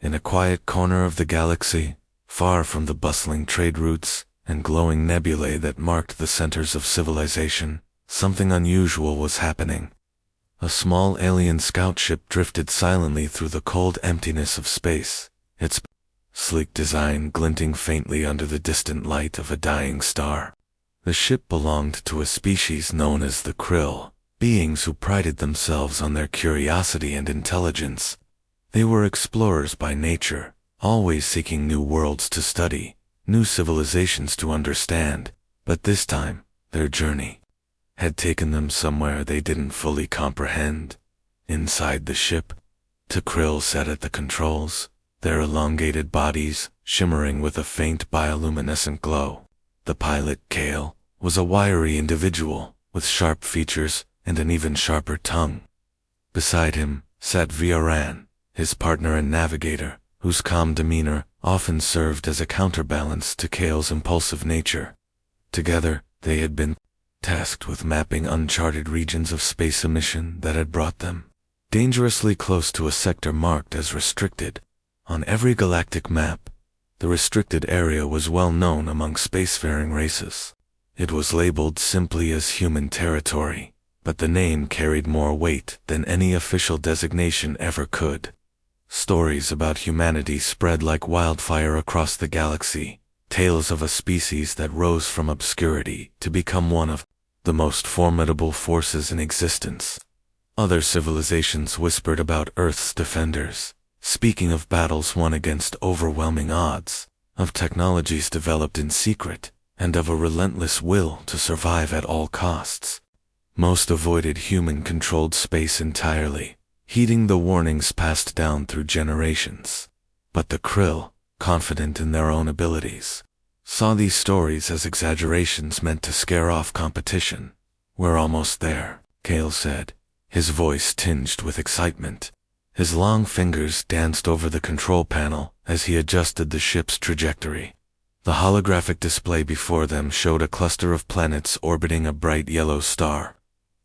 In a quiet corner of the galaxy, far from the bustling trade routes and glowing nebulae that marked the centers of civilization, something unusual was happening. A small alien scout ship drifted silently through the cold emptiness of space, its sleek design glinting faintly under the distant light of a dying star. The ship belonged to a species known as the Krill, beings who prided themselves on their curiosity and intelligence. They were explorers by nature, always seeking new worlds to study, new civilizations to understand, but this time, their journey had taken them somewhere they didn't fully comprehend. Inside the ship, the Krill sat at the controls, their elongated bodies shimmering with a faint bioluminescent glow. The pilot, Kale, was a wiry individual with sharp features and an even sharper tongue. Beside him sat Viaran, his partner and navigator, whose calm demeanor often served as a counterbalance to Kale's impulsive nature. Together, they had been tasked with mapping uncharted regions of space, a mission that had brought them dangerously close to a sector marked as restricted. On every galactic map, the restricted area was well known among spacefaring races. It was labeled simply as human territory, but the name carried more weight than any official designation ever could. Stories about humanity spread like wildfire across the galaxy, tales of a species that rose from obscurity to become one of the most formidable forces in existence. Other civilizations whispered about Earth's defenders, speaking of battles won against overwhelming odds, of technologies developed in secret, and of a relentless will to survive at all costs. Most avoided human-controlled space entirely, heeding the warnings passed down through generations. But the Krill, confident in their own abilities, saw these stories as exaggerations meant to scare off competition. "We're almost there," Kale said, his voice tinged with excitement. His long fingers danced over the control panel as he adjusted the ship's trajectory. The holographic display before them showed a cluster of planets orbiting a bright yellow star.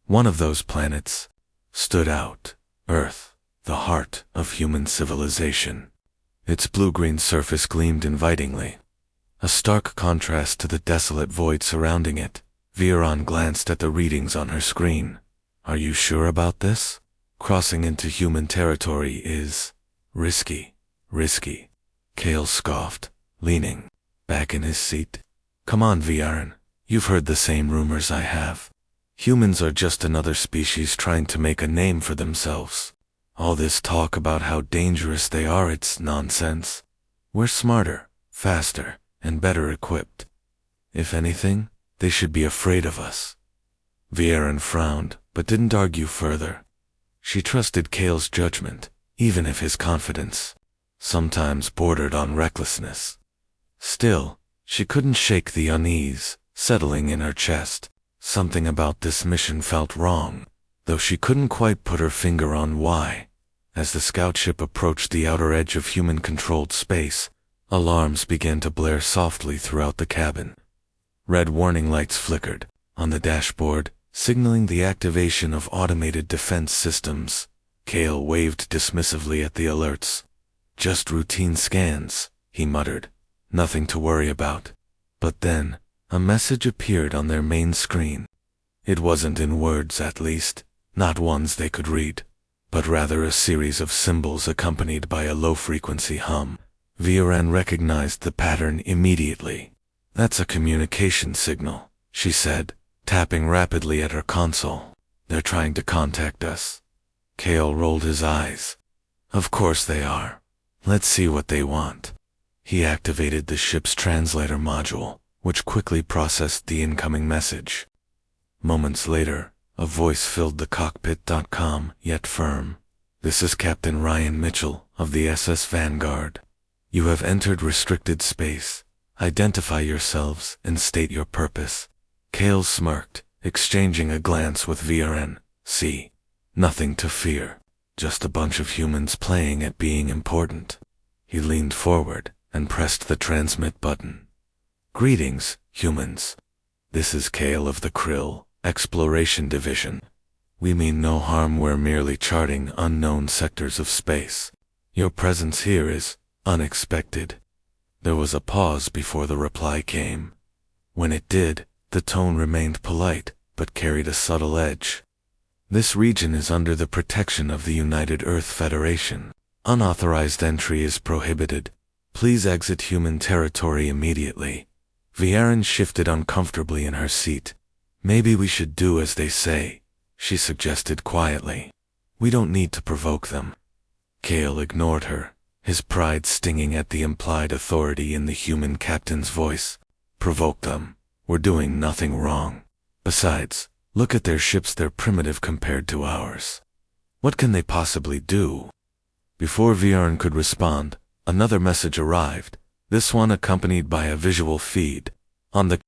One of those planets stood out: Earth, the heart of human civilization. Its blue-green surface gleamed invitingly, a stark contrast to the desolate void surrounding it. Viaran glanced at the readings on her screen. "Are you sure about this? Crossing into human territory is risky." "Risky?" Kale scoffed, leaning back in his seat. "Come on, Viaran, you've heard the same rumors I have. Humans are just another species trying to make a name for themselves. All this talk about how dangerous they are, it's nonsense. We're smarter, faster, and better equipped. If anything, they should be afraid of us." Viaran frowned, but didn't argue further. She trusted Kale's judgment, even if his confidence sometimes bordered on recklessness. Still, she couldn't shake the unease settling in her chest. Something about this mission felt wrong, though she couldn't quite put her finger on why. As the scout ship approached the outer edge of human-controlled space, alarms began to blare softly throughout the cabin. Red warning lights flickered on the dashboard, signaling the activation of automated defense systems. Kale waved dismissively at the alerts. "Just routine scans," he muttered. "Nothing to worry about." But then, a message appeared on their main screen. It wasn't in words, at least, not ones they could read, but rather a series of symbols accompanied by a low-frequency hum. Viaran recognized the pattern immediately. "That's a communication signal," she said, tapping rapidly at her console. "They're trying to contact us." Kale rolled his eyes. "Of course they are. Let's see what they want." He activated the ship's translator module, which quickly processed the incoming message. Moments later, a voice filled the cockpit. Calm, yet firm. "This is Captain Ryan Mitchell of the SS Vanguard. You have entered restricted space. Identify yourselves and state your purpose." Kale smirked, exchanging a glance with Viaran. "See, nothing to fear. Just a bunch of humans playing at being important." He leaned forward and pressed the transmit button. "Greetings, humans. This is Kale of the Krill Exploration Division. We mean no harm, we're merely charting unknown sectors of space. Your presence here is unexpected. There was a pause before the reply came. When it did, the tone remained polite, but carried a subtle edge. This region is under the protection of the United Earth Federation. Unauthorized entry is prohibited. Please exit human territory immediately. Viaren shifted uncomfortably in her seat. Maybe we should do as they say, she suggested quietly. We don't need to provoke them. Kale ignored her, his pride stinging at the implied authority in the human captain's voice. Provoke them. We're doing nothing wrong. Besides, look at their ships, they're primitive compared to ours. What can they possibly do? Before Viaren could respond, another message arrived, this one accompanied by a visual feed. On the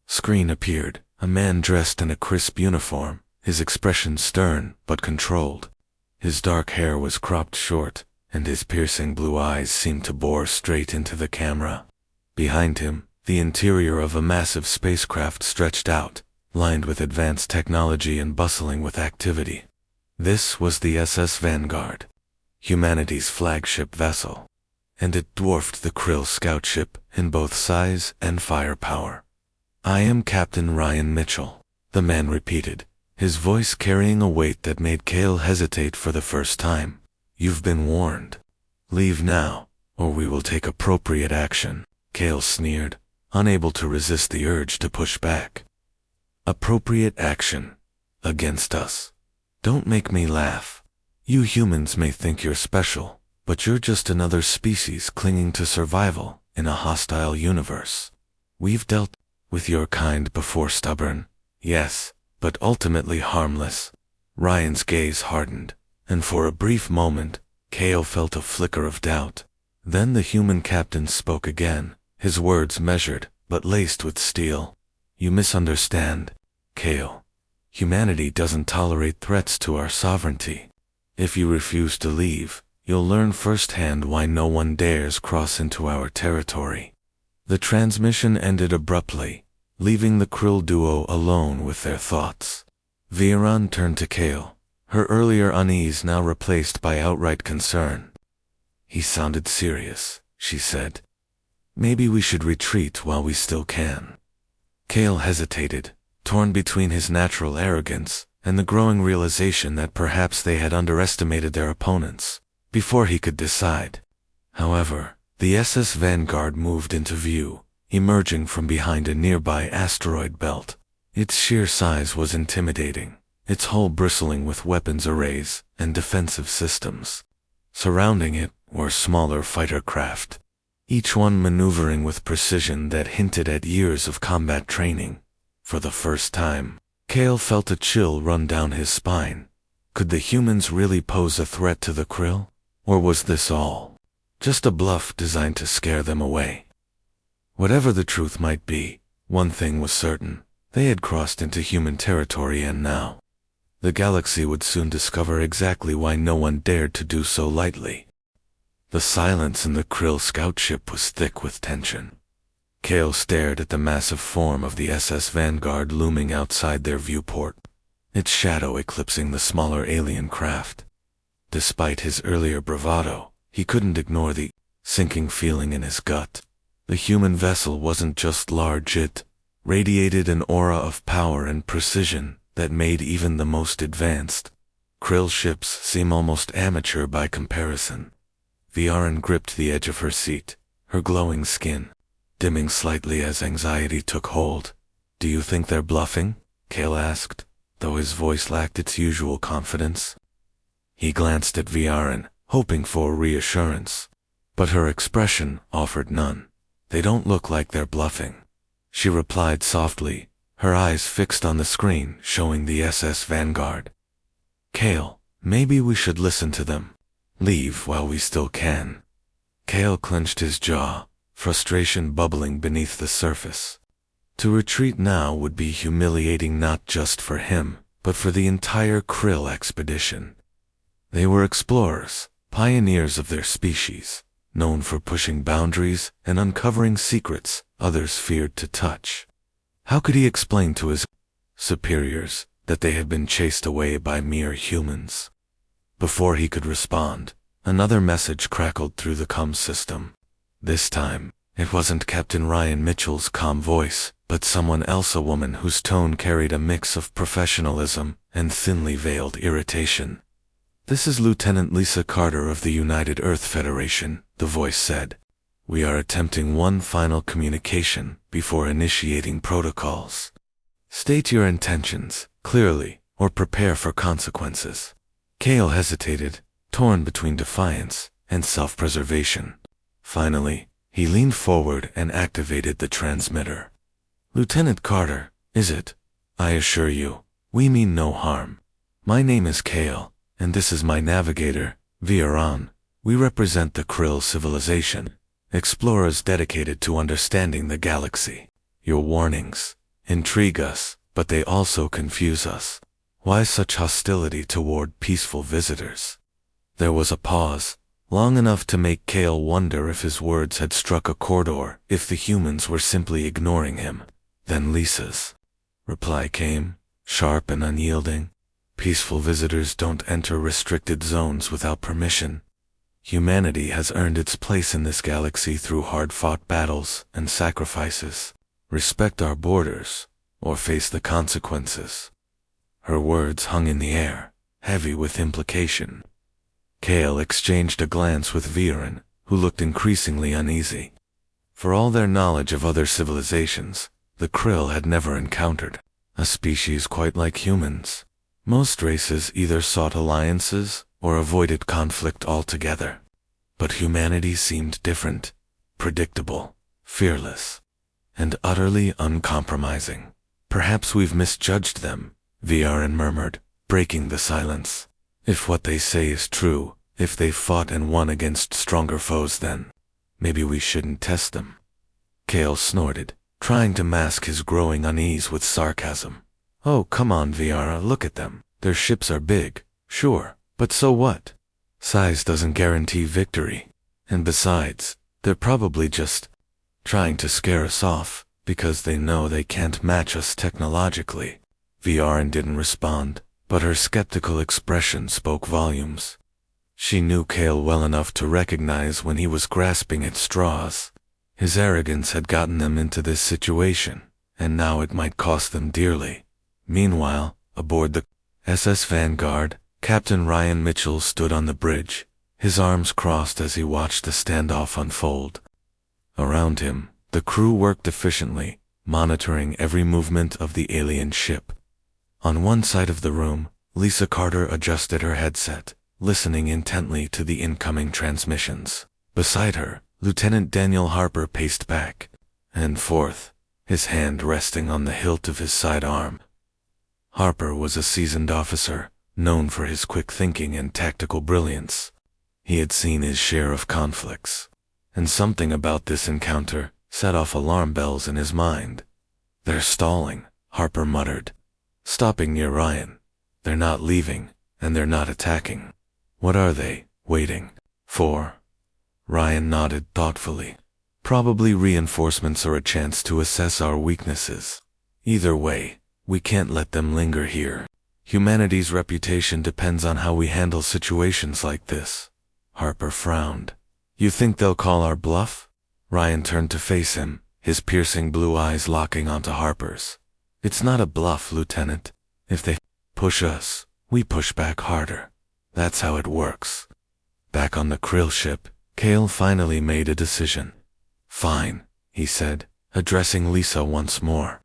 screen appeared a man dressed in a crisp uniform, his expression stern but controlled. His dark hair was cropped short, and his piercing blue eyes seemed to bore straight into the camera. Behind him, the interior of a massive spacecraft stretched out, lined with advanced technology and bustling with activity. This was the SS Vanguard, humanity's flagship vessel, and it dwarfed the Krill scout ship in both size and firepower. I am Captain Ryan Mitchell, the man repeated, his voice carrying a weight that made Kale hesitate for the first time. You've been warned. Leave now, or we will take appropriate action, Kale sneered, unable to resist the urge to push back. Appropriate action? Against us? Don't make me laugh. You humans may think you're special, but you're just another species clinging to survival in a hostile universe. We've dealt with your kind before, stubborn, yes, but ultimately harmless. Ryan's gaze hardened, and for a brief moment, Kale felt a flicker of doubt. Then the human captain spoke again, his words measured, but laced with steel. You misunderstand, Kale. Humanity doesn't tolerate threats to our sovereignty. If you refuse to leave, you'll learn firsthand why no one dares cross into our territory. The transmission ended abruptly, leaving the Krill duo alone with their thoughts. Viren turned to Kale, her earlier unease now replaced by outright concern. He sounded serious, she said. Maybe we should retreat while we still can. Kale hesitated, torn between his natural arrogance and the growing realization that perhaps they had underestimated their opponents. Before he could decide, however, the SS Vanguard moved into view, emerging from behind a nearby asteroid belt. Its sheer size was intimidating, its hull bristling with weapons arrays and defensive systems. Surrounding it were smaller fighter craft, each one maneuvering with precision that hinted at years of combat training. For the first time, Kale felt a chill run down his spine. Could the humans really pose a threat to the Krill? Or was this all just a bluff designed to scare them away? Whatever the truth might be, one thing was certain. They had crossed into human territory, and now the galaxy would soon discover exactly why no one dared to do so lightly. The silence in the Krill scout ship was thick with tension. Kale stared at the massive form of the SS Vanguard looming outside their viewport, its shadow eclipsing the smaller alien craft. Despite his earlier bravado, he couldn't ignore the sinking feeling in his gut. The human vessel wasn't just large, it radiated an aura of power and precision that made even the most advanced Krill ships seem almost amateur by comparison. Viren gripped the edge of her seat, her glowing skin dimming slightly as anxiety took hold. Do you think they're bluffing? Kale asked, though his voice lacked its usual confidence. He glanced at Viren, hoping for reassurance, but her expression offered none. They don't look like they're bluffing, she replied softly, her eyes fixed on the screen showing the SS Vanguard. Kale, maybe we should listen to them. Leave while we still can. Kale clenched his jaw, frustration bubbling beneath the surface. To retreat now would be humiliating not just for him, but for the entire Krill expedition. They were explorers, pioneers of their species, known for pushing boundaries and uncovering secrets others feared to touch. How could he explain to his superiors that they had been chased away by mere humans? Before he could respond, Another message crackled through the comm system. This time, it wasn't Captain Ryan Mitchell's calm voice, but someone else, a woman whose tone carried a mix of professionalism and thinly veiled irritation. "This is Lieutenant Lisa Carter of the United Earth Federation," the voice said. "We are attempting one final communication before initiating protocols. State your intentions clearly, or prepare for consequences." Kale hesitated, torn between defiance and self-preservation. Finally, he leaned forward and activated the transmitter. "Lieutenant Carter, is it? I assure you, we mean no harm. My name is Kale, and this is my navigator, Viran. We represent the Krill civilization, explorers dedicated to understanding the galaxy. Your warnings intrigue us, but they also confuse us. Why such hostility toward peaceful visitors?" There was a pause, long enough to make Kale wonder if his words had struck a chord or if the humans were simply ignoring him. Then Lisa's reply came, sharp and unyielding. "Peaceful visitors don't enter restricted zones without permission. Humanity has earned its place in this galaxy through hard-fought battles and sacrifices. Respect our borders, or face the consequences." Her words hung in the air, heavy with implication. Kale exchanged a glance with Viren, who looked increasingly uneasy. For all their knowledge of other civilizations, the Krill had never encountered a species quite like humans. Most races either sought alliances or avoided conflict altogether. But humanity seemed different, predictable, fearless, and utterly uncompromising. "Perhaps we've misjudged them," Viren murmured, breaking the silence. "If what they say is true, if they've fought and won against stronger foes, then maybe we shouldn't test them." Kale snorted, trying to mask his growing unease with sarcasm. "Oh, come on, Viara, look at them. Their ships are big, sure, but so what? Size doesn't guarantee victory. And besides, they're probably just trying to scare us off because they know they can't match us technologically." Viren didn't respond, but her skeptical expression spoke volumes. She knew Kale well enough to recognize when he was grasping at straws. His arrogance had gotten them into this situation, and now it might cost them dearly. Meanwhile, aboard the SS Vanguard, Captain Ryan Mitchell stood on the bridge, his arms crossed as he watched the standoff unfold. Around him, the crew worked efficiently, monitoring every movement of the alien ship. On one side of the room, Lisa Carter adjusted her headset, listening intently to the incoming transmissions. Beside her, Lieutenant Daniel Harper paced back and forth, his hand resting on the hilt of his sidearm. Harper was a seasoned officer, known for his quick thinking and tactical brilliance. He had seen his share of conflicts, and something about this encounter set off alarm bells in his mind. "They're stalling," Harper muttered, stopping near Ryan. "They're not leaving, and they're not attacking. What are they waiting for?" Ryan nodded thoughtfully. "Probably reinforcements or a chance to assess our weaknesses. Either way, we can't let them linger here. Humanity's reputation depends on how we handle situations like this." Harper frowned. "You think they'll call our bluff?" Ryan turned to face him, his piercing blue eyes locking onto Harper's. "It's not a bluff, Lieutenant. If they push us, we push back harder. That's how it works." Back on the Krill ship, Kale finally made a decision. "Fine," he said, addressing Lisa once more.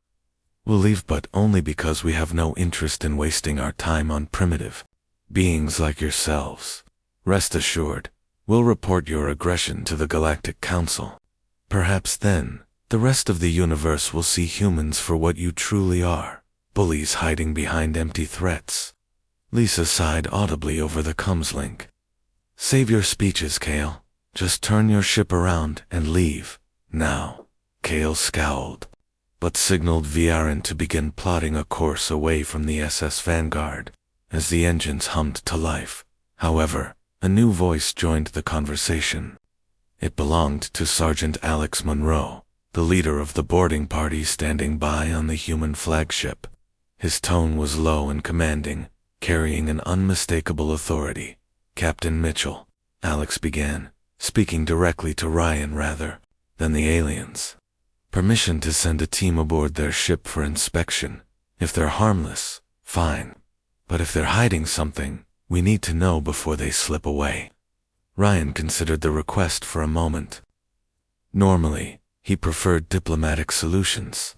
"We'll leave, but only because we have no interest in wasting our time on primitive beings like yourselves. Rest assured, we'll report your aggression to the Galactic Council. Perhaps then, the rest of the universe will see humans for what you truly are, bullies hiding behind empty threats." Lisa sighed audibly over the comms link. "Save your speeches, Kale. Just turn your ship around and leave, now." Kale scowled, but signaled Viren to begin plotting a course away from the SS Vanguard, as the engines hummed to life. However, a new voice joined the conversation. It belonged to Sergeant Alex Monroe, the leader of the boarding party standing by on the human flagship. His tone was low and commanding, carrying an unmistakable authority. "Captain Mitchell, Alex began, speaking directly to Ryan rather than the aliens. Permission to send a team aboard their ship for inspection. If they're harmless, fine. But if they're hiding something, we need to know before they slip away. Ryan considered the request for a moment. Normally, he preferred diplomatic solutions.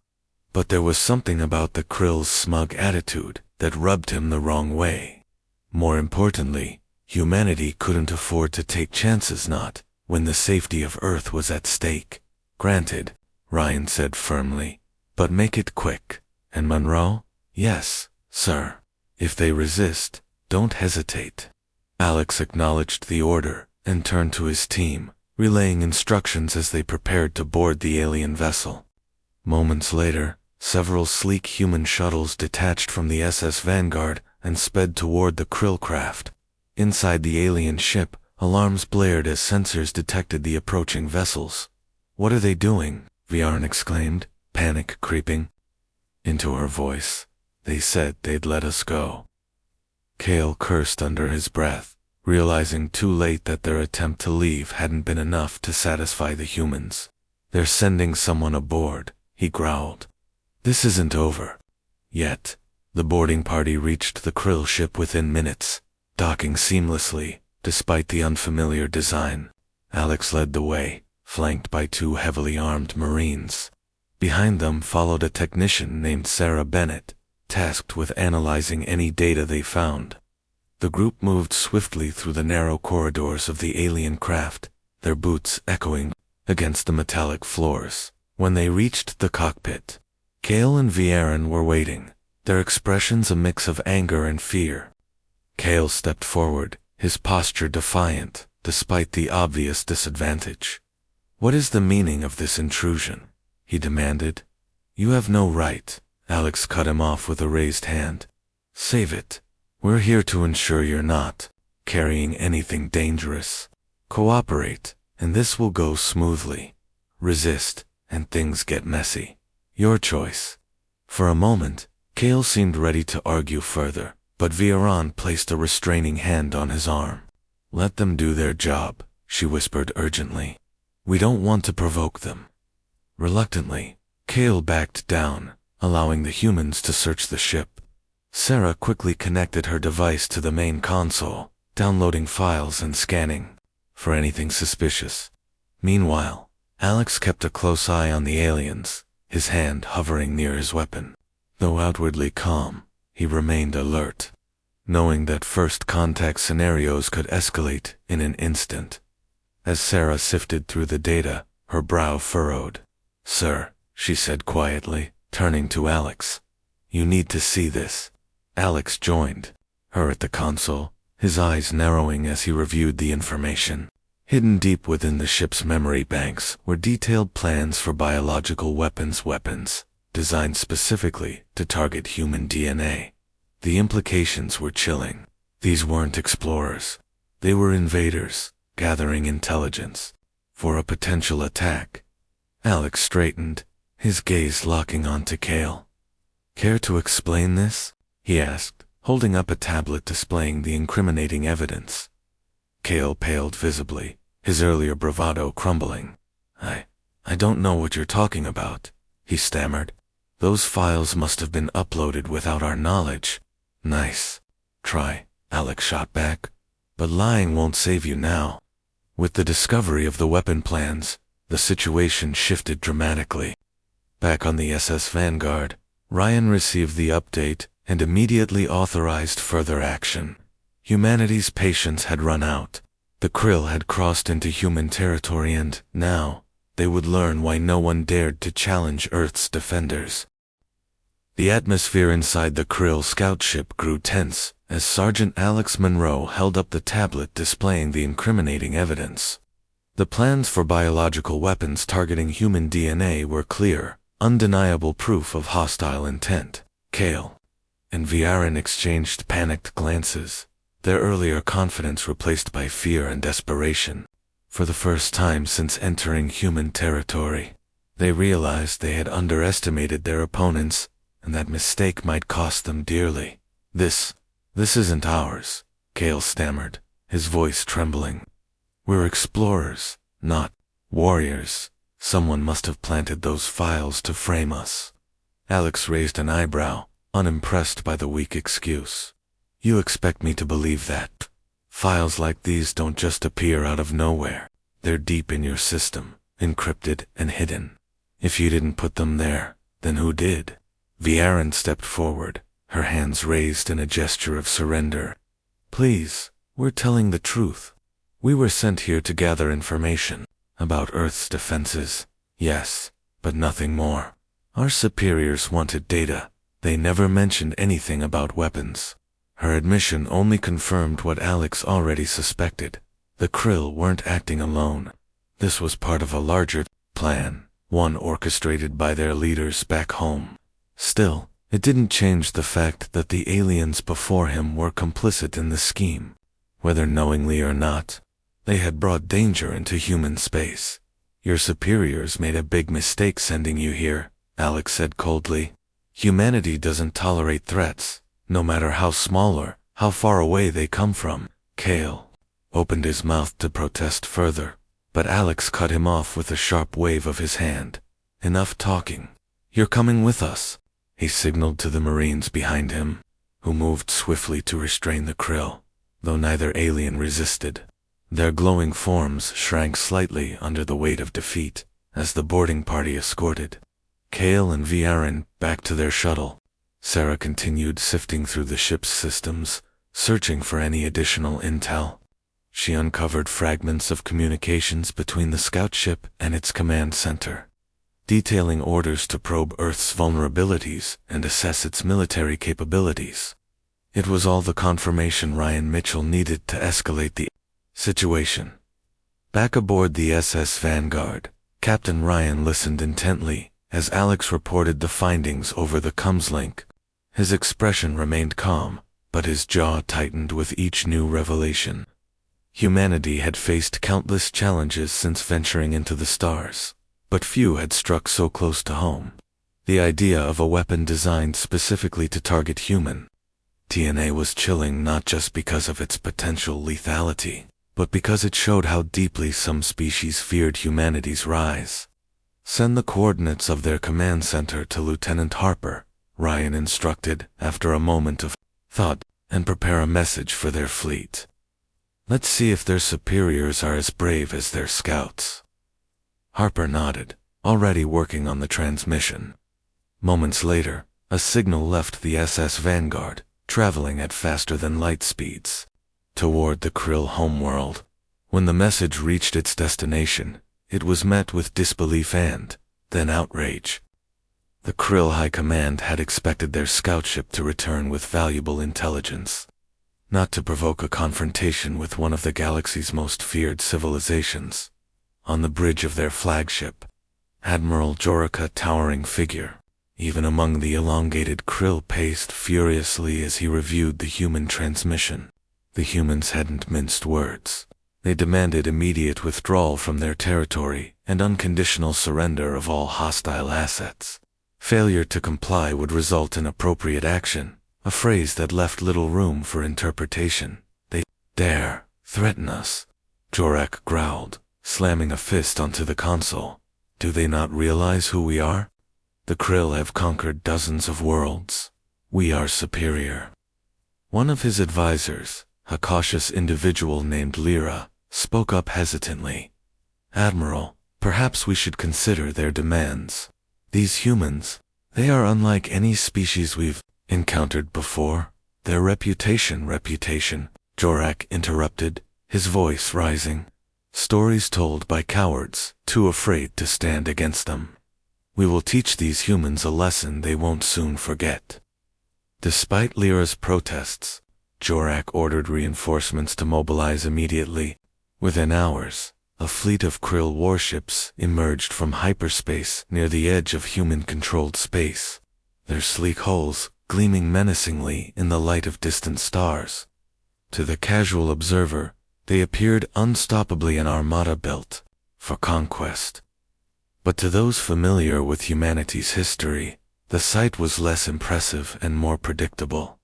But there was something about the Krill's smug attitude that rubbed him the wrong way. More importantly, humanity couldn't afford to take chances not when the safety of Earth was at stake. Granted, Ryan said firmly, but make it quick. And Monroe? Yes, sir. If they resist, don't hesitate. Alex acknowledged the order and turned to his team, relaying instructions as they prepared to board the alien vessel. Moments later, several sleek human shuttles detached from the SS Vanguard and sped toward the Krill craft. Inside the alien ship, alarms blared as sensors detected the approaching vessels. "What are they doing?" Viarn exclaimed, panic creeping into her voice. "They said they'd let us go." Kale cursed under his breath, realizing too late that their attempt to leave hadn't been enough to satisfy the humans. "They're sending someone aboard," he growled. "This isn't over yet." The boarding party reached the Krill ship within minutes, docking seamlessly, despite the unfamiliar design. Alex led the way, flanked by two heavily armed Marines. Behind them followed a technician named Sarah Bennett, tasked with analyzing any data they found. The group moved swiftly through the narrow corridors of the alien craft, their boots echoing against the metallic floors. When they reached the cockpit, Kale and Viren were waiting, their expressions a mix of anger and fear. Kale stepped forward, his posture defiant, despite the obvious disadvantage. "What is the meaning of this intrusion?" he demanded. "You have no right." Alex cut him off with a raised hand. "Save it. We're here to ensure you're not carrying anything dangerous. Cooperate, and this will go smoothly. Resist, and things get messy. Your choice." For a moment, Kale seemed ready to argue further, but Viren placed a restraining hand on his arm. "Let them do their job," she whispered urgently. "We don't want to provoke them." Reluctantly, Kale backed down, allowing the humans to search the ship. Sarah quickly connected her device to the main console, downloading files and scanning for anything suspicious. Meanwhile, Alex kept a close eye on the aliens, his hand hovering near his weapon. Though outwardly calm, he remained alert, knowing that first contact scenarios could escalate in an instant. As Sarah sifted through the data, her brow furrowed. "Sir," she said quietly, turning to Alex. "You need to see this." Alex joined her at the console, his eyes narrowing as he reviewed the information. Hidden deep within the ship's memory banks were detailed plans for biological weapons designed specifically to target human DNA. The implications were chilling. These weren't explorers. They were invaders, gathering intelligence for a potential attack. Alex straightened, his gaze locking onto Kale. "Care to explain this?" he asked, holding up a tablet displaying the incriminating evidence. Kale paled visibly, his earlier bravado crumbling. I don't know what you're talking about," he stammered. "Those files must have been uploaded without our knowledge." "Nice try," Alex shot back. "But lying won't save you now." With the discovery of the weapon plans, the situation shifted dramatically. Back on the SS Vanguard, Ryan received the update and immediately authorized further action. Humanity's patience had run out. The Krill had crossed into human territory and, now, they would learn why no one dared to challenge Earth's defenders. The atmosphere inside the Krill scout ship grew tense as Sergeant Alex Monroe held up the tablet displaying the incriminating evidence. The plans for biological weapons targeting human DNA were clear, undeniable proof of hostile intent. Kale and Viren exchanged panicked glances, their earlier confidence replaced by fear and desperation. For the first time since entering human territory, they realized they had underestimated their opponents, and that mistake might cost them dearly. This isn't ours," Kale stammered, his voice trembling. We're explorers, not warriors. Someone must have planted those files to frame us. Alex raised an eyebrow, unimpressed by the weak excuse. You expect me to believe that? Files like these don't just appear out of nowhere. They're deep in your system, encrypted and hidden. If you didn't put them there, then who did? Viaren stepped forward, her hands raised in a gesture of surrender. Please, we're telling the truth. We were sent here to gather information about Earth's defenses, yes, but nothing more. Our superiors wanted data. They never mentioned anything about weapons. Her admission only confirmed what Alex already suspected. The Krill weren't acting alone. This was part of a larger plan, one orchestrated by their leaders back home. Still, it didn't change the fact that the aliens before him were complicit in the scheme. Whether knowingly or not, they had brought danger into human space. Your superiors made a big mistake sending you here, Alex said coldly. Humanity doesn't tolerate threats, no matter how small or how far away they come from. Kale opened his mouth to protest further, but Alex cut him off with a sharp wave of his hand. Enough talking. You're coming with us, he signaled to the Marines behind him, who moved swiftly to restrain the Krill, though neither alien resisted. Their glowing forms shrank slightly under the weight of defeat as the boarding party escorted Kale and Viaren back to their shuttle. Sarah continued sifting through the ship's systems, searching for any additional intel. She uncovered fragments of communications between the scout ship and its command center, detailing orders to probe Earth's vulnerabilities and assess its military capabilities. It was all the confirmation Ryan Mitchell needed to escalate the situation. Back aboard the SS Vanguard, Captain Ryan listened intently as Alex reported the findings over the comms-link. His expression remained calm, but his jaw tightened with each new revelation. Humanity had faced countless challenges since venturing into the stars, but few had struck so close to home. The idea of a weapon designed specifically to target human DNA was chilling, not just because of its potential lethality, but because it showed how deeply some species feared humanity's rise. Send the coordinates of their command center to Lieutenant Harper, Ryan instructed after a moment of thought, and prepare a message for their fleet. Let's see if their superiors are as brave as their scouts. Harper nodded, already working on the transmission. Moments later, a signal left the SS Vanguard, traveling at faster than light speeds, toward the Krill homeworld. When the message reached its destination, it was met with disbelief and, then outrage. The Krill High Command had expected their scout ship to return with valuable intelligence, not to provoke a confrontation with one of the galaxy's most feared civilizations. On the bridge of their flagship, Admiral Jorika, towering figure, even among the elongated Krill, paced furiously as he reviewed the human transmission. The humans hadn't minced words. They demanded immediate withdrawal from their territory and unconditional surrender of all hostile assets. Failure to comply would result in appropriate action, a phrase that left little room for interpretation. They dare threaten us, Jorak growled, slamming a fist onto the console. Do they not realize who we are? The Krill have conquered dozens of worlds. We are superior. One of his advisors, a cautious individual named Lyra, spoke up hesitantly. Admiral, perhaps we should consider their demands. These humans, they are unlike any species we've encountered before. Their reputation, Jorak interrupted, his voice rising. Stories told by cowards, too afraid to stand against them. We will teach these humans a lesson they won't soon forget. Despite Lyra's protests, Jorak ordered reinforcements to mobilize immediately. Within hours, a fleet of Krill warships emerged from hyperspace near the edge of human-controlled space, their sleek hulls gleaming menacingly in the light of distant stars. To the casual observer, they appeared unstoppably an armada built for conquest. But to those familiar with humanity's history, the sight was less impressive and more predictable.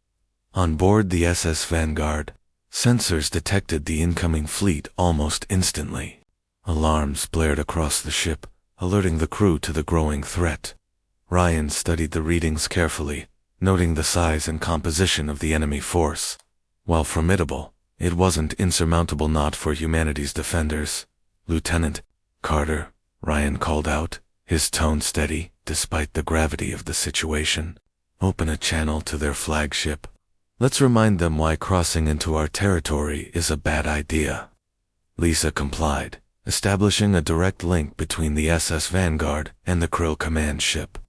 On board the SS Vanguard, Sensors detected the incoming fleet almost instantly. Alarms blared across the ship, alerting the crew to the growing threat. Ryan studied the readings carefully, noting the size and composition of the enemy force. While formidable, it wasn't insurmountable not for humanity's defenders. "Lieutenant Carter," Ryan called out, his tone steady despite the gravity of the situation. "Open a channel to their flagship. Let's remind them why crossing into our territory is a bad idea." Lisa complied, establishing a direct link between the SS Vanguard and the Krill command ship.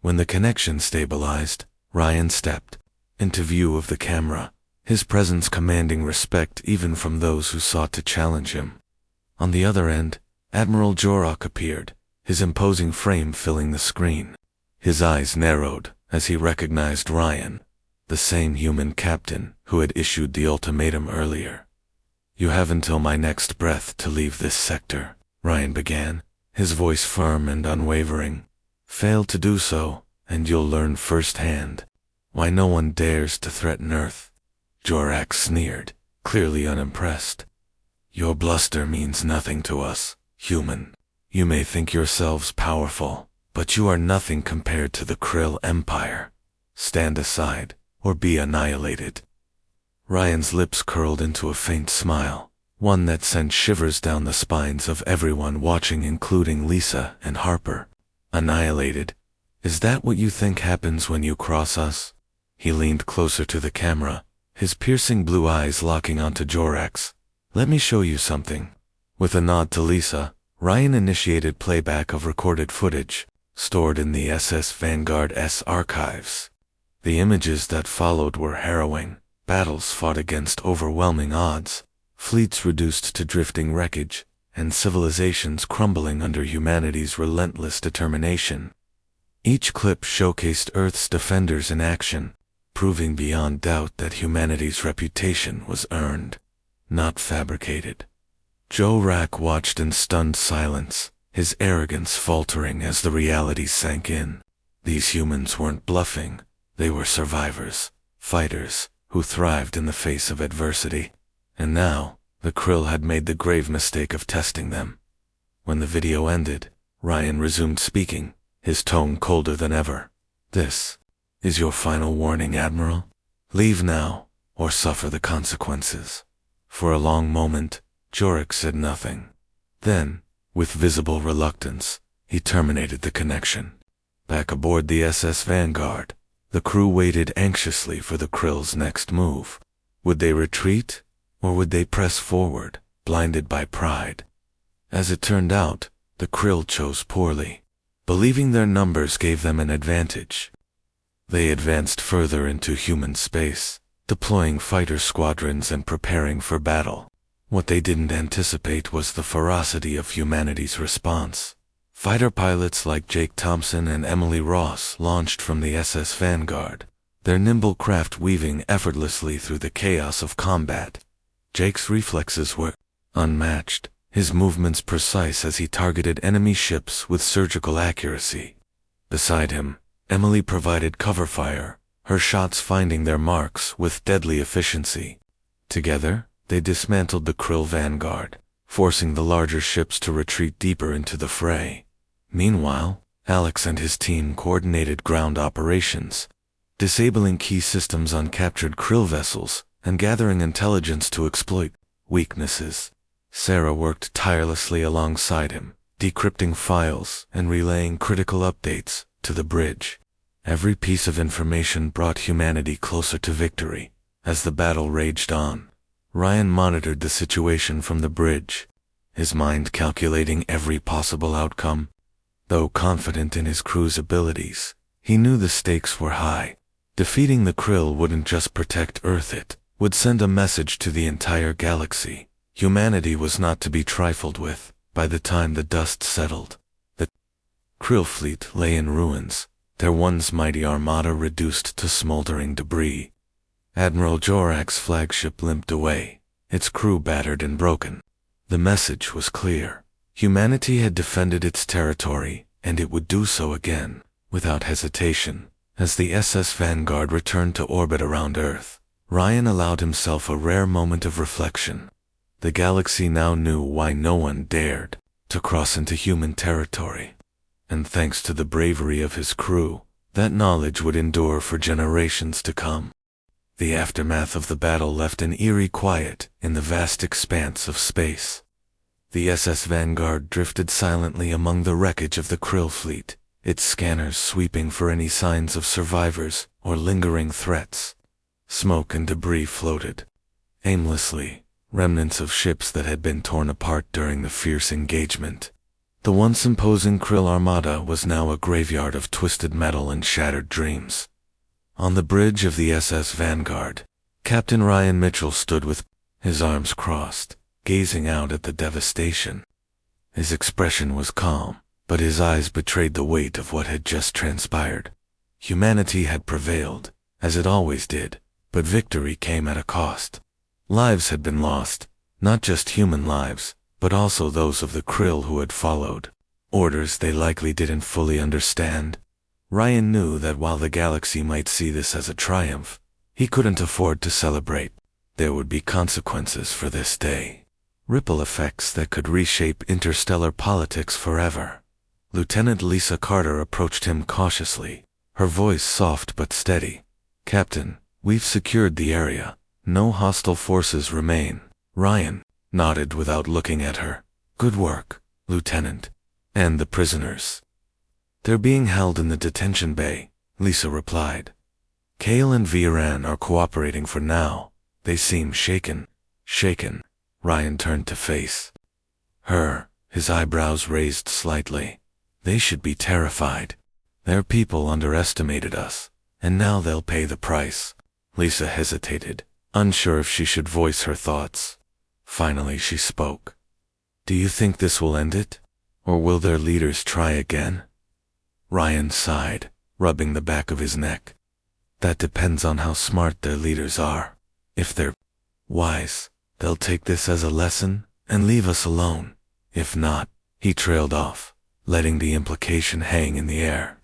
When the connection stabilized, Ryan stepped into view of the camera, his presence commanding respect even from those who sought to challenge him. On the other end, Admiral Jorok appeared, his imposing frame filling the screen. His eyes narrowed as he recognized Ryan, the same human captain who had issued the ultimatum earlier. "You have until my next breath to leave this sector," Ryan began, his voice firm and unwavering. "Fail to do so, and you'll learn firsthand why no one dares to threaten Earth." Jorok sneered, clearly unimpressed. "Your bluster means nothing to us, human. You may think yourselves powerful, but you are nothing compared to the Krill Empire. Stand aside, or be annihilated." Ryan's lips curled into a faint smile, one that sent shivers down the spines of everyone watching, including Lisa and Harper. "Annihilated? Is that what you think happens when you cross us?" He leaned closer to the camera, his piercing blue eyes locking onto Jorok's. "Let me show you something." With a nod to Lisa, Ryan initiated playback of recorded footage, stored in the SS Vanguard's archives. The images that followed were harrowing. Battles fought against overwhelming odds, fleets reduced to drifting wreckage, and civilizations crumbling under humanity's relentless determination. Each clip showcased Earth's defenders in action, proving beyond doubt that humanity's reputation was earned, not fabricated. Jorok watched in stunned silence, his arrogance faltering as the reality sank in. These humans weren't bluffing, they were survivors, fighters, who thrived in the face of adversity. And now, the Krill had made the grave mistake of testing them. When the video ended, Ryan resumed speaking, his tone colder than ever. "This is your final warning, Admiral. Leave now, or suffer the consequences." For a long moment, Jorok said nothing. Then, with visible reluctance, he terminated the connection. Back aboard the SS Vanguard, the crew waited anxiously for the Krill's next move. Would they retreat, or would they press forward, blinded by pride? As it turned out, the Krill chose poorly, believing their numbers gave them an advantage. They advanced further into human space, deploying fighter squadrons and preparing for battle. What they didn't anticipate was the ferocity of humanity's response. Fighter pilots like Jake Thompson and Emily Ross launched from the SS Vanguard, their nimble craft weaving effortlessly through the chaos of combat. Jake's reflexes were unmatched, his movements precise as he targeted enemy ships with surgical accuracy. Beside him, Emily provided cover fire, her shots finding their marks with deadly efficiency. Together, they dismantled the Krill Vanguard, forcing the larger ships to retreat deeper into the fray. Meanwhile, Alex and his team coordinated ground operations, disabling key systems on captured Krill vessels and gathering intelligence to exploit weaknesses. Sarah worked tirelessly alongside him, decrypting files and relaying critical updates to the bridge. Every piece of information brought humanity closer to victory. As the battle raged on, Ryan monitored the situation from the bridge, his mind calculating every possible outcome. Though confident in his crew's abilities, he knew the stakes were high. Defeating the Krill wouldn't just protect Earth, it would send a message to the entire galaxy. Humanity was not to be trifled with. By the time the dust settled, the Krill fleet lay in ruins, their once mighty armada reduced to smoldering debris. Admiral Jorok's flagship limped away, its crew battered and broken. The message was clear. Humanity had defended its territory, and it would do so again, without hesitation. As the SS Vanguard returned to orbit around Earth, Ryan allowed himself a rare moment of reflection. The galaxy now knew why no one dared to cross into human territory. And thanks to the bravery of his crew, that knowledge would endure for generations to come. The aftermath of the battle left an eerie quiet in the vast expanse of space. The SS Vanguard drifted silently among the wreckage of the Krill fleet, its scanners sweeping for any signs of survivors or lingering threats. Smoke and debris floated aimlessly, remnants of ships that had been torn apart during the fierce engagement. The once imposing Krill armada was now a graveyard of twisted metal and shattered dreams. On the bridge of the SS Vanguard, Captain Ryan Mitchell stood with his arms crossed, gazing out at the devastation. His expression was calm, but his eyes betrayed the weight of what had just transpired. Humanity had prevailed, as it always did, but victory came at a cost. Lives had been lost, not just human lives, but also those of the Krill who had followed. Orders they likely didn't fully understand. Ryan knew that while the galaxy might see this as a triumph, he couldn't afford to celebrate. There would be consequences for this day. Ripple effects that could reshape interstellar politics forever. Lieutenant Lisa Carter approached him cautiously, her voice soft but steady. "Captain, we've secured the area. No hostile forces remain." Ryan nodded without looking at her. "Good work, Lieutenant. And the prisoners?" "They're being held in the detention bay," Lisa replied. "Kale and Viran are cooperating for now. They seem shaken." "Shaken?" Ryan turned to face her, his eyebrows raised slightly. "They should be terrified. Their people underestimated us, and now they'll pay the price." Lisa hesitated, unsure if she should voice her thoughts. Finally she spoke. "Do you think this will end it? Or will their leaders try again?" Ryan sighed, rubbing the back of his neck. "That depends on how smart their leaders are. If they're wise, they'll take this as a lesson and leave us alone. If not," he trailed off, letting the implication hang in the air.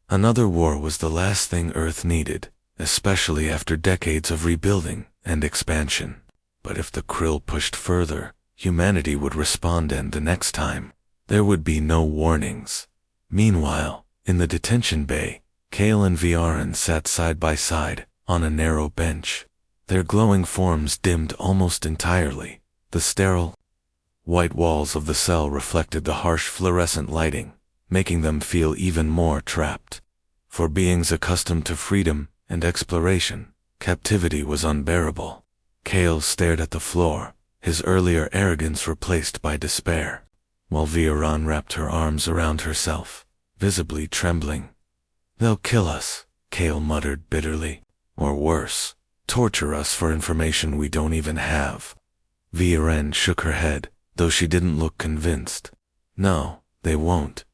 Another war was the last thing Earth needed, especially after decades of rebuilding and expansion. But if the Krill pushed further, humanity would respond, and the next time, there would be no warnings. Meanwhile, in the detention bay, Kale and Viren sat side by side, on a narrow bench. Their glowing forms dimmed almost entirely. The sterile, white walls of the cell reflected the harsh fluorescent lighting, making them feel even more trapped. For beings accustomed to freedom and exploration, captivity was unbearable. Kale stared at the floor, his earlier arrogance replaced by despair, while Viren wrapped her arms around herself, visibly trembling. "They'll kill us," Kale muttered bitterly. "Or worse, torture us for information we don't even have." Viren shook her head, though she didn't look convinced. "No, they won't.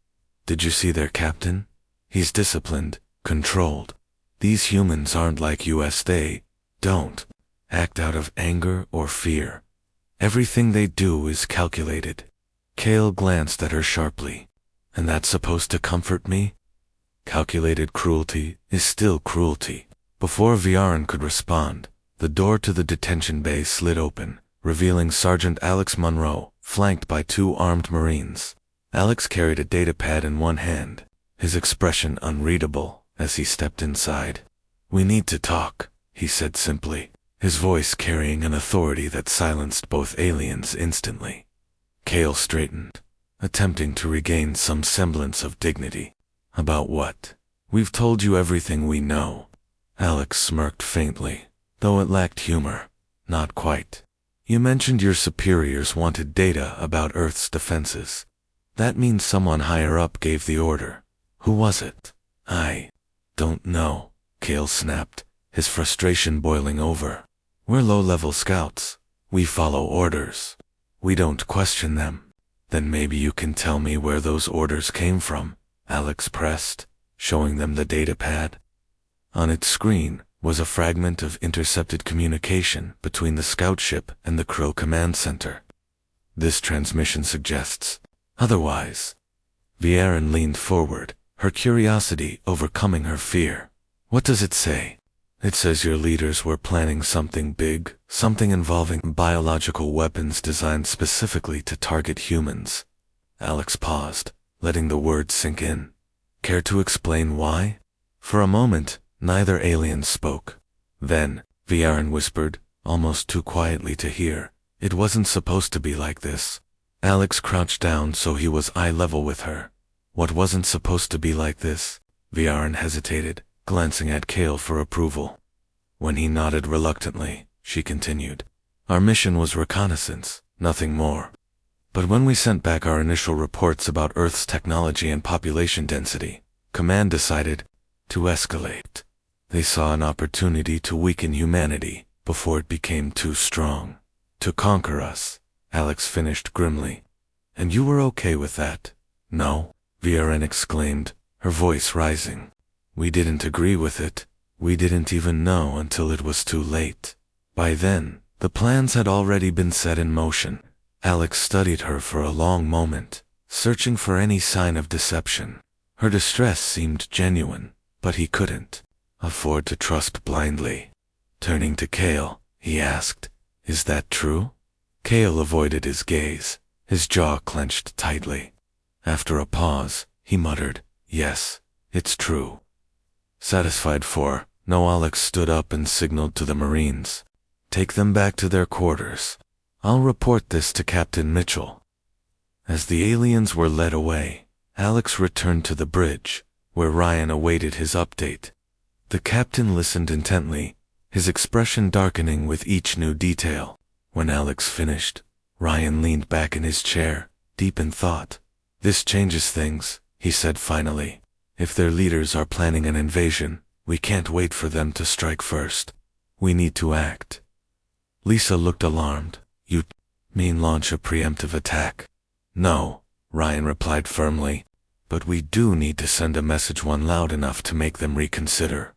Did you see their captain? He's disciplined, controlled. These humans aren't like us. They don't act out of anger or fear. Everything they do is calculated." Kale glanced at her sharply. "And that's supposed to comfort me? Calculated cruelty is still cruelty." Before Viren could respond, the door to the detention bay slid open, revealing Sergeant Alex Monroe, flanked by 2 armed Marines. Alex carried a datapad in one hand, his expression unreadable as he stepped inside. "We need to talk," he said simply, his voice carrying an authority that silenced both aliens instantly. Kale straightened, attempting to regain some semblance of dignity. "About what? We've told you everything we know." Alex smirked faintly, though it lacked humor. "Not quite. You mentioned your superiors wanted data about Earth's defenses. That means someone higher up gave the order. Who was it?" "I don't know," Kale snapped, his frustration boiling over. "We're low-level scouts. We follow orders. We don't question them." "Then maybe you can tell me where those orders came from," Alex pressed, showing them the datapad. On its screen was a fragment of intercepted communication between the scout ship and the Krill command center. "This transmission suggests otherwise." Viren leaned forward, her curiosity overcoming her fear. "What does it say?" It says your leaders were planning something big, something involving biological weapons designed specifically to target humans. Alex paused, letting the words sink in. Care to explain why? For a moment, neither alien spoke. Then, Viren whispered, almost too quietly to hear, "It wasn't supposed to be like this." Alex crouched down so he was eye level with her. What wasn't supposed to be like this? Viren hesitated, glancing at Kale for approval. When he nodded reluctantly, she continued, "Our mission was reconnaissance, nothing more. But when we sent back our initial reports about Earth's technology and population density, Command decided to escalate. They saw an opportunity to weaken humanity before it became too strong. To conquer us," Alex finished grimly. "And you were okay with that?" "No," Viren exclaimed, her voice rising. "We didn't agree with it. We didn't even know until it was too late. By then, the plans had already been set in motion." Alex studied her for a long moment, searching for any sign of deception. Her distress seemed genuine, but he couldn't afford to trust blindly. Turning to Kale, he asked, "Is that true?" Kale avoided his gaze, his jaw clenched tightly. After a pause, he muttered, "Yes, it's true." Satisfied for, no, Alex stood up and signaled to the Marines. "Take them back to their quarters. I'll report this to Captain Mitchell." As the aliens were led away, Alex returned to the bridge, where Ryan awaited his update. The captain listened intently, his expression darkening with each new detail. When Alex finished, Ryan leaned back in his chair, deep in thought. "This changes things," he said finally. "If their leaders are planning an invasion, we can't wait for them to strike first. We need to act." Lisa looked alarmed. "You mean launch a preemptive attack?" "No," Ryan replied firmly, "but we do need to send a message one loud enough to make them reconsider."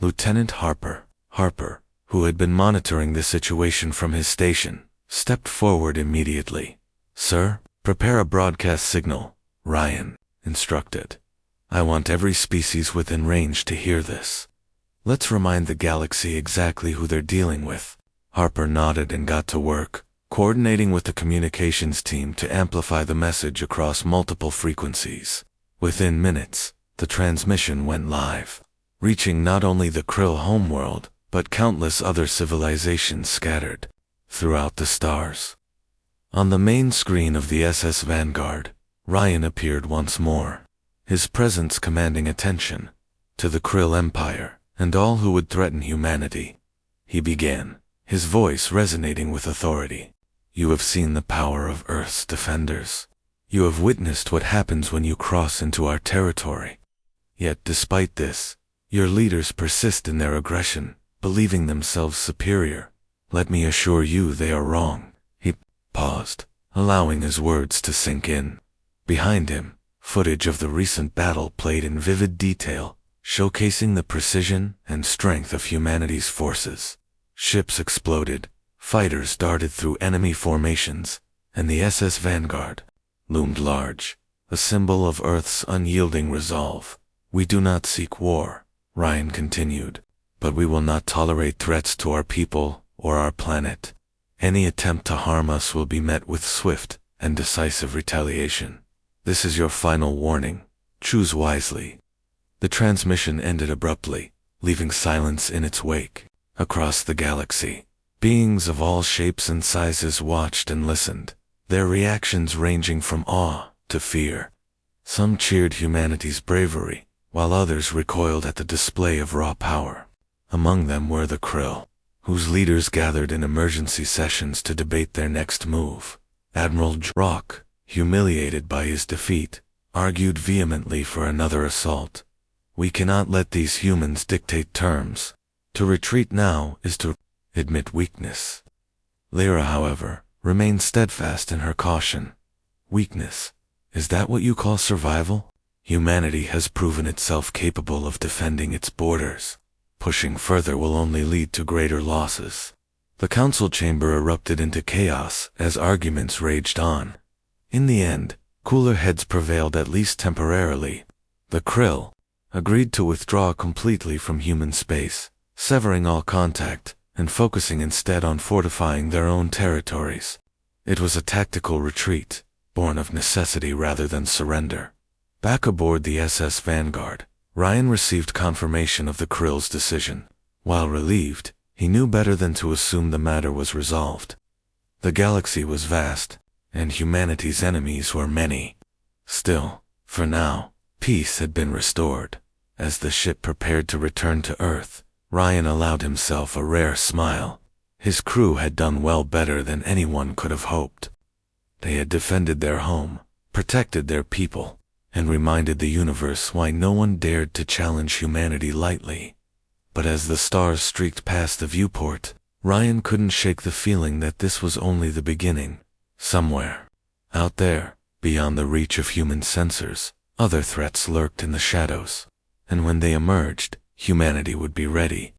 Lieutenant Harper, who had been monitoring the situation from his station, stepped forward immediately. "Sir, prepare a broadcast signal," Ryan instructed. "I want every species within range to hear this. Let's remind the galaxy exactly who they're dealing with." Harper nodded and got to work, coordinating with the communications team to amplify the message across multiple frequencies. Within minutes, the transmission went live, reaching not only the Krill homeworld, but countless other civilizations scattered throughout the stars. On the main screen of the SS Vanguard, Ryan appeared once more, his presence commanding attention to the Krill Empire and all who would threaten humanity. He began, his voice resonating with authority. "You have seen the power of Earth's defenders. You have witnessed what happens when you cross into our territory. Yet despite this, your leaders persist in their aggression, believing themselves superior. Let me assure you they are wrong." He paused, allowing his words to sink in. Behind him, footage of the recent battle played in vivid detail, showcasing the precision and strength of humanity's forces. Ships exploded, fighters darted through enemy formations, and the SS Vanguard loomed large, a symbol of Earth's unyielding resolve. "We do not seek war," Ryan continued, "but we will not tolerate threats to our people or our planet. Any attempt to harm us will be met with swift and decisive retaliation. This is your final warning. Choose wisely." The transmission ended abruptly, leaving silence in its wake. Across the galaxy, beings of all shapes and sizes watched and listened, their reactions ranging from awe to fear. Some cheered humanity's bravery, while others recoiled at the display of raw power. Among them were the Krill, whose leaders gathered in emergency sessions to debate their next move. Admiral Rock, humiliated by his defeat, argued vehemently for another assault. "We cannot let these humans dictate terms. To retreat now is to admit weakness." Lyra, however, remained steadfast in her caution. "Weakness? Is that what you call survival? Humanity has proven itself capable of defending its borders. Pushing further will only lead to greater losses." The council chamber erupted into chaos as arguments raged on. In the end, cooler heads prevailed, at least temporarily. The Krill agreed to withdraw completely from human space, severing all contact and focusing instead on fortifying their own territories. It was a tactical retreat, born of necessity rather than surrender. Back aboard the SS Vanguard, Ryan received confirmation of the Krill's decision. While relieved, he knew better than to assume the matter was resolved. The galaxy was vast, and humanity's enemies were many. Still, for now, peace had been restored. As the ship prepared to return to Earth, Ryan allowed himself a rare smile. His crew had done well, better than anyone could have hoped. They had defended their home, protected their people, and reminded the universe why no one dared to challenge humanity lightly. But as the stars streaked past the viewport, Ryan couldn't shake the feeling that this was only the beginning. Somewhere, out there, beyond the reach of human sensors, other threats lurked in the shadows. And when they emerged, humanity would be ready.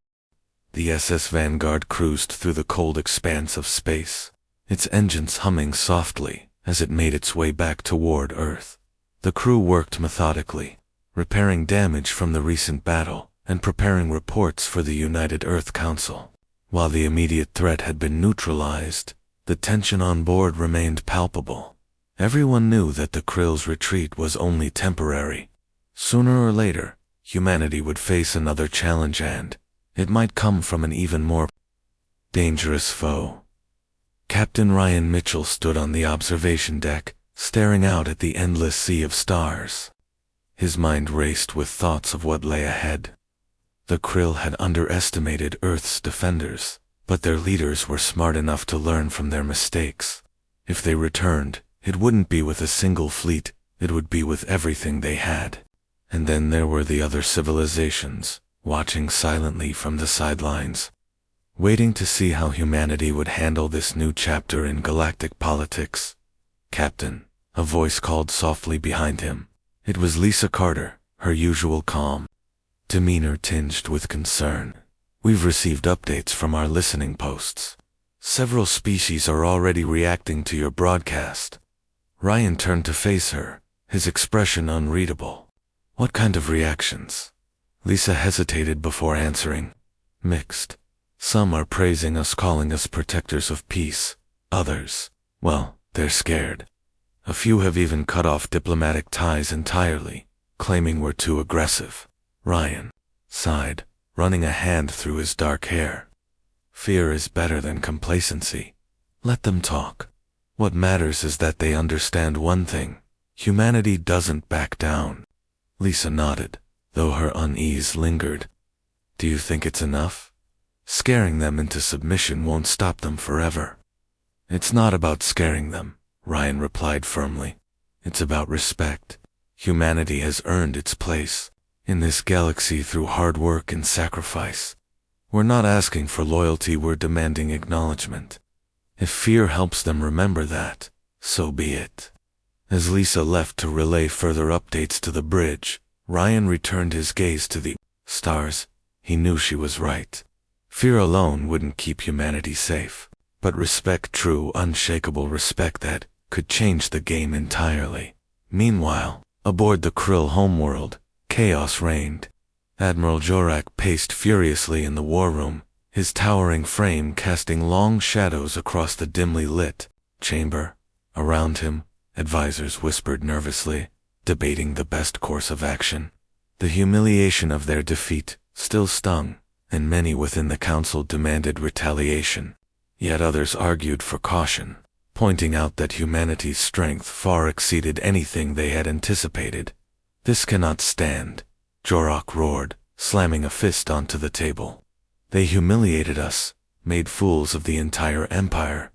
The SS Vanguard cruised through the cold expanse of space, its engines humming softly as it made its way back toward Earth. The crew worked methodically, repairing damage from the recent battle and preparing reports for the United Earth Council. While the immediate threat had been neutralized, the tension on board remained palpable. Everyone knew that the Krill's retreat was only temporary. Sooner or later, humanity would face another challenge, and it might come from an even more dangerous foe. Captain Ryan Mitchell stood on the observation deck, staring out at the endless sea of stars. His mind raced with thoughts of what lay ahead. The Krill had underestimated Earth's defenders, but their leaders were smart enough to learn from their mistakes. If they returned, it wouldn't be with a single fleet, it would be with everything they had. And then there were the other civilizations, watching silently from the sidelines, waiting to see how humanity would handle this new chapter in galactic politics. "Captain," a voice called softly behind him. It was Lisa Carter, her usual calm demeanor tinged with concern. "We've received updates from our listening posts. Several species are already reacting to your broadcast." Ryan turned to face her, his expression unreadable. "What kind of reactions?" Lisa hesitated before answering. "Mixed. Some are praising us, calling us protectors of peace. Others, well, they're scared. A few have even cut off diplomatic ties entirely, claiming we're too aggressive." Ryan sighed, running a hand through his dark hair. "Fear is better than complacency. Let them talk. What matters is that they understand one thing: humanity doesn't back down." Lisa nodded, though her unease lingered. "Do you think it's enough? Scaring them into submission won't stop them forever." "It's not about scaring them," Ryan replied firmly. "It's about respect. Humanity has earned its place in this galaxy through hard work and sacrifice. We're not asking for loyalty, we're demanding acknowledgement. If fear helps them remember that, so be it." As Lisa left to relay further updates to the bridge, Ryan returned his gaze to the stars. He knew she was right. Fear alone wouldn't keep humanity safe, but respect, true, unshakable respect, that could change the game entirely. Meanwhile, aboard the Krill homeworld, chaos reigned. Admiral Jorak paced furiously in the war room, his towering frame casting long shadows across the dimly lit chamber. Around him, advisors whispered nervously, debating the best course of action. The humiliation of their defeat still stung, and many within the council demanded retaliation. Yet others argued for caution, pointing out that humanity's strength far exceeded anything they had anticipated. "This cannot stand," Jorak roared, slamming a fist onto the table. "They humiliated us, made fools of the entire empire.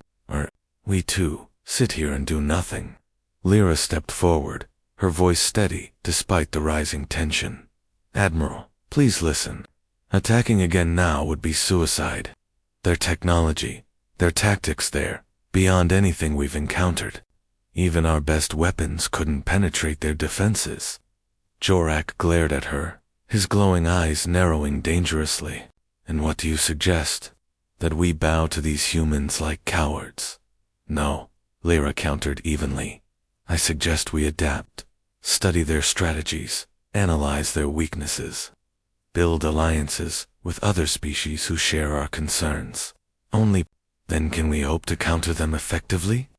We too sit here and do nothing." Lyra stepped forward, her voice steady despite the rising tension. "Admiral, please listen. Attacking again now would be suicide. Their technology, their tactics, they're beyond anything we've encountered. Even our best weapons couldn't penetrate their defenses." Jorak glared at her, his glowing eyes narrowing dangerously. "And what do you suggest? That we bow to these humans like cowards?" "No," Lyra countered evenly. "I suggest we adapt, study their strategies, analyze their weaknesses. build alliances with other species who share our concerns. Only then can we hope to counter them effectively?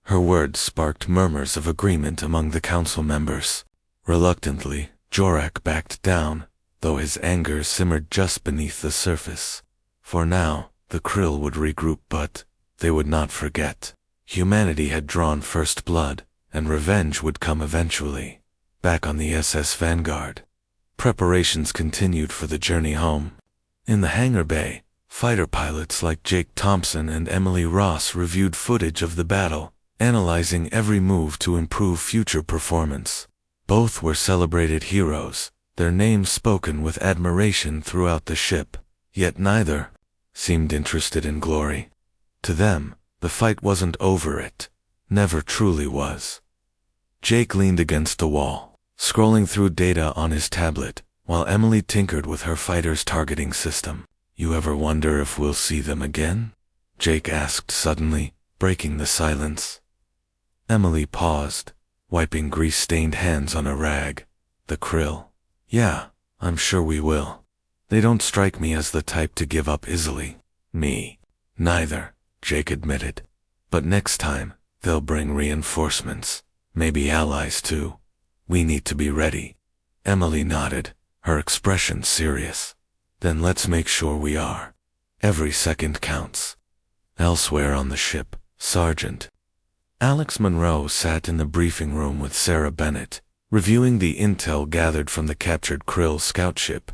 Her words sparked murmurs of agreement among the council members. Reluctantly, Jorak backed down, though his anger simmered just beneath the surface. For now, the Krill would regroup, but they would not forget. Humanity had drawn first blood, and revenge would come eventually. Back on the SS Vanguard, preparations continued for the journey home. In the hangar bay, fighter pilots like Jake Thompson and Emily Ross reviewed footage of the battle, analyzing every move to improve future performance. Both were celebrated heroes, their names spoken with admiration throughout the ship, yet neither seemed interested in glory. To them, the fight wasn't over, it never truly was. Jake leaned against the wall, scrolling through data on his tablet, while Emily tinkered with her fighter's targeting system. "You ever wonder if we'll see them again?" Jake asked suddenly, breaking the silence. Emily paused, wiping grease-stained hands on a rag. The Krill. "Yeah, I'm sure we will. They don't strike me as the type to give up easily." "Me neither," Jake admitted. "But next time, they'll bring reinforcements. Maybe allies too. We need to be ready." Emily nodded, her expression serious. "Then let's make sure we are. Every second counts." Elsewhere on the ship, Sergeant Alex Monroe sat in the briefing room with Sarah Bennett, reviewing the intel gathered from the captured Krill scout ship.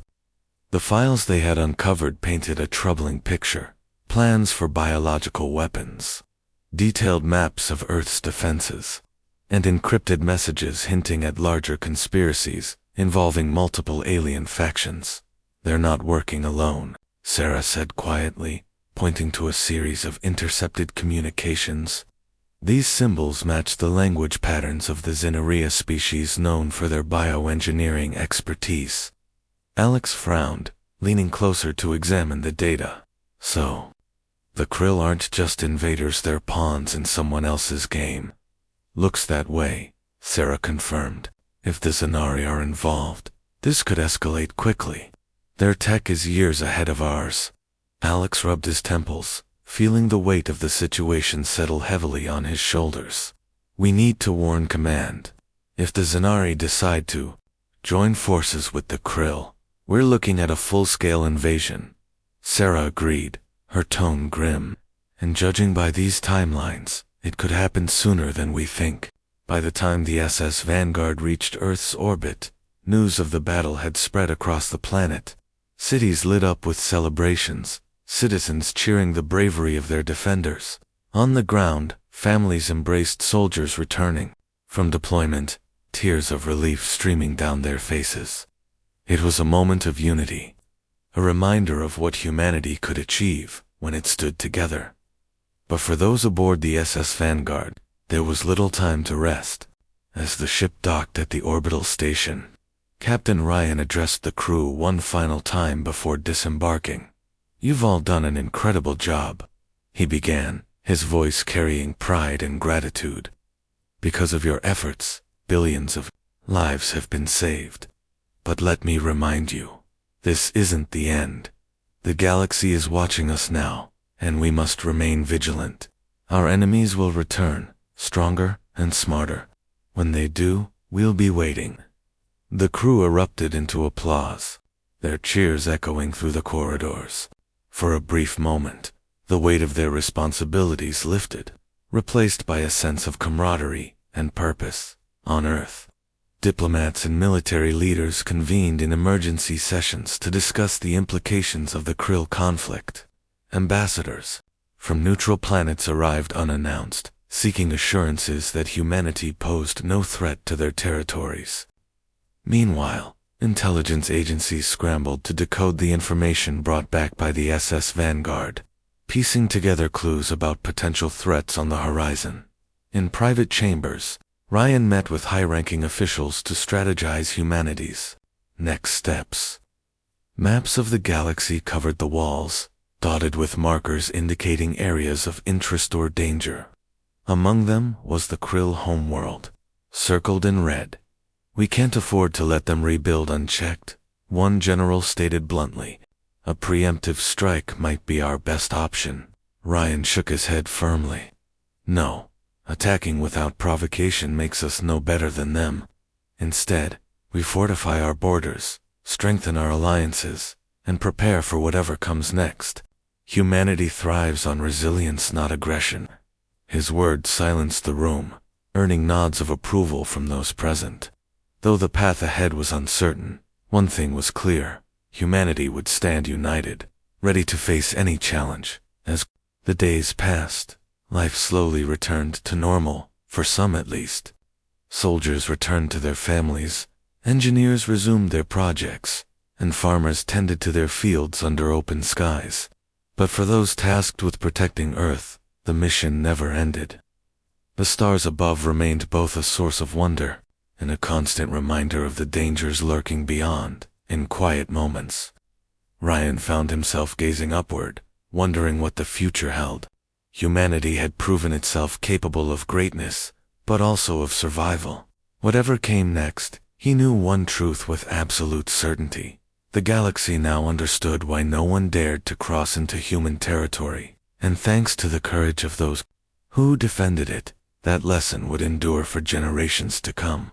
The files they had uncovered painted a troubling picture: plans for biological weapons, detailed maps of Earth's defenses, and encrypted messages hinting at larger conspiracies involving multiple alien factions. "They're not working alone," Sarah said quietly, pointing to a series of intercepted communications. These symbols match the language patterns of the Xenaria species known for their bioengineering expertise. Alex frowned, leaning closer to examine the data. "So, the Krill aren't just invaders, they're pawns in someone else's game." "Looks that way," Sarah confirmed. "If the Xenari are involved, this could escalate quickly. Their tech is years ahead of ours." Alex rubbed his temples, feeling the weight of the situation settle heavily on his shoulders. "We need to warn command. If the Xenari decide to join forces with the Krill, we're looking at a full-scale invasion." Sarah agreed, her tone grim. "And judging by these timelines, it could happen sooner than we think." By the time the SS Vanguard reached Earth's orbit, news of the battle had spread across the planet. Cities lit up with celebrations, citizens cheering the bravery of their defenders. On the ground, families embraced soldiers returning from deployment, tears of relief streaming down their faces. It was a moment of unity, a reminder of what humanity could achieve when it stood together. But for those aboard the SS Vanguard, there was little time to rest. As the ship docked at the orbital station, Captain Ryan addressed the crew one final time before disembarking. "You've all done an incredible job," he began, his voice carrying pride and gratitude. "Because of your efforts, billions of lives have been saved. But let me remind you, this isn't the end. The galaxy is watching us now, and we must remain vigilant. Our enemies will return, stronger and smarter. When they do, we'll be waiting." The crew erupted into applause, their cheers echoing through the corridors. For a brief moment, the weight of their responsibilities lifted, replaced by a sense of camaraderie and purpose. On Earth, diplomats and military leaders convened in emergency sessions to discuss the implications of the Krill conflict. Ambassadors from neutral planets arrived unannounced, seeking assurances that humanity posed no threat to their territories. Meanwhile, intelligence agencies scrambled to decode the information brought back by the SS Vanguard, piecing together clues about potential threats on the horizon. In private chambers, Ryan met with high-ranking officials to strategize humanity's next steps. Maps of the galaxy covered the walls, dotted with markers indicating areas of interest or danger. Among them was the Krill homeworld, circled in red. "We can't afford to let them rebuild unchecked," One general stated bluntly, "A preemptive strike might be our best option." Ryan shook his head firmly. "No, attacking without provocation makes us no better than them. Instead, we fortify our borders, strengthen our alliances, and prepare for whatever comes next. Humanity thrives on resilience, not aggression." His words silenced the room, earning nods of approval from those present. Though the path ahead was uncertain, one thing was clear: humanity would stand united, ready to face any challenge. As the days passed, life slowly returned to normal, for some at least. Soldiers returned to their families, engineers resumed their projects, and farmers tended to their fields under open skies. But for those tasked with protecting Earth, the mission never ended. The stars above remained both a source of wonder and a constant reminder of the dangers lurking beyond. In quiet moments, Ryan found himself gazing upward, wondering what the future held. Humanity had proven itself capable of greatness, but also of survival. Whatever came next, he knew one truth with absolute certainty: the galaxy now understood why no one dared to cross into human territory, and thanks to the courage of those who defended it, that lesson would endure for generations to come.